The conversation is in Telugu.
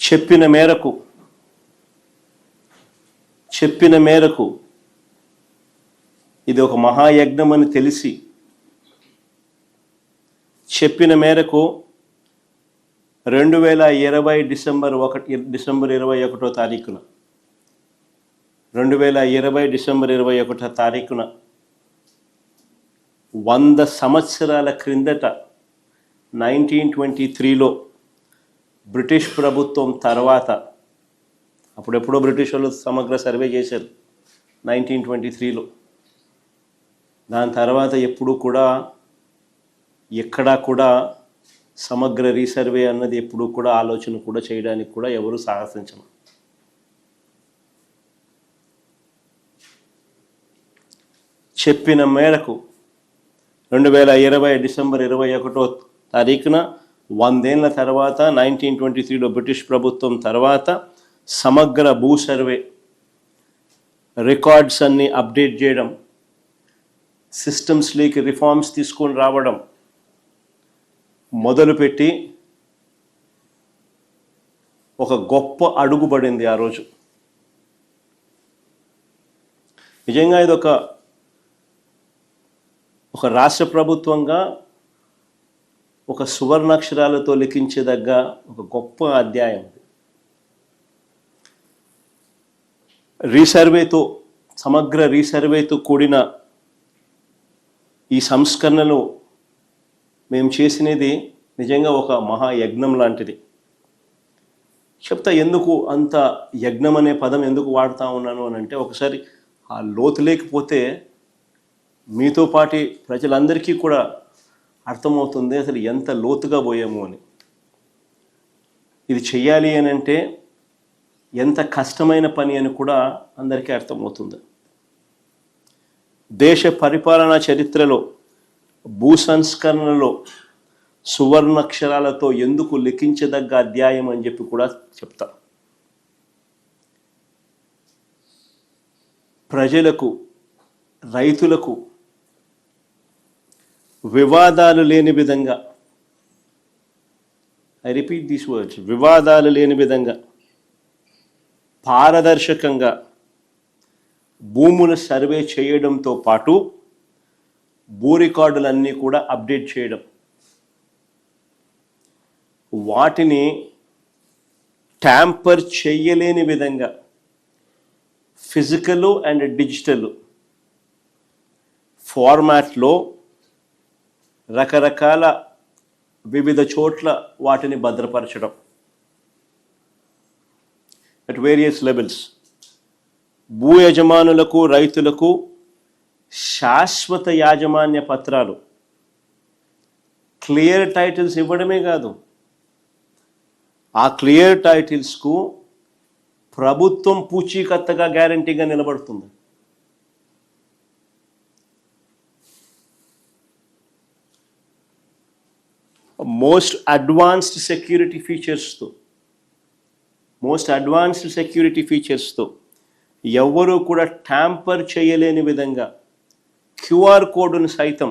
చెప్పిన మేరకు ఇది ఒక మహాయజ్ఞం అని తెలిసి చెప్పిన మేరకు 2020 డిసెంబర్ 21వ తారీఖున 100 సంవత్సరాల క్రిందట 1923లో బ్రిటిష్ ప్రభుత్వం తర్వాత, అప్పుడెప్పుడో బ్రిటిష్ వాళ్ళు సమగ్ర సర్వే చేశారు 1923లో. దాని తర్వాత ఎప్పుడూ కూడా ఎక్కడా కూడా సమగ్ర రీసర్వే అన్నది ఎప్పుడూ కూడా ఆలోచన కూడా చేయడానికి కూడా ఎవరు సాహసించరు. చెప్పిన మేరకు 2020 డిసెంబర్ 21వ తారీఖున 100 ఏళ్ల తర్వాత 1923లో బ్రిటిష్ ప్రభుత్వం తర్వాత సమగ్ర భూ సర్వే రికార్డ్స్ అన్ని అప్డేట్ చేయడం, సిస్టమ్స్లోకి రిఫార్మ్స్ తీసుకొని రావడం మొదలుపెట్టి ఒక గొప్ప అడుగు పడింది ఆ రోజు. నిజంగా ఇది ఒక రాష్ట్ర ప్రభుత్వంగా ఒక సువర్ణాక్షరాలతో లిఖించదగ్గ ఒక గొప్ప అధ్యాయం. సమగ్ర రీసర్వేతో కూడిన ఈ సంస్కరణలు మేము చేసినది నిజంగా ఒక మహాయజ్ఞం లాంటిది. చెప్తా ఎందుకు అంత యజ్ఞం అనే పదం ఎందుకు వాడుతూ ఉన్నాను అని అంటే, ఒకసారి ఆ లోతు లేకపోతే మీతో పాటి ప్రజలందరికీ కూడా అర్థమవుతుంది అసలు ఎంత లోతుగా పోయాము అని. ఇది చెయ్యాలి అని అంటే ఎంత కష్టమైన పని అని కూడా అందరికీ అర్థమవుతుంది. దేశ పరిపాలనా చరిత్రలో భూ సంస్కరణలో సువర్ణాక్షరాలతో ఎందుకు లిఖించదగ్గ అధ్యాయం అని చెప్పి కూడా చెప్తా. ప్రజలకు, రైతులకు వివాదాలు లేని విధంగా, ఐ రిపీట్ దీస్ వర్డ్స్, వివాదాలు లేని విధంగా పారదర్శకంగా భూముల సర్వే చేయడంతో పాటు భూ రికార్డులన్నీ కూడా అప్డేట్ చేయడం, వాటిని ట్యాంపర్ చేయలేని విధంగా ఫిజికల్ అండ్ డిజిటల్ ఫార్మాట్లో రకరకాల వివిధ చోట్ల వాటిని భద్రపరచడం అట్ వేరియస్ లెవెల్స్. భూ యజమానులకు, రైతులకు శాశ్వత యాజమాన్య పత్రాలు, క్లియర్ టైటిల్స్ ఇవ్వడమే కాదు, ఆ క్లియర్ టైటిల్స్కు ప్రభుత్వం పూచీకత్తగా గ్యారంటీగా నిలబడుతుంది. మోస్ట్ అడ్వాన్స్డ్ సెక్యూరిటీ ఫీచర్స్తో ఎవరు కూడా ట్యాంపర్ చేయలేని విధంగా క్యూఆర్ కోడ్ను సైతం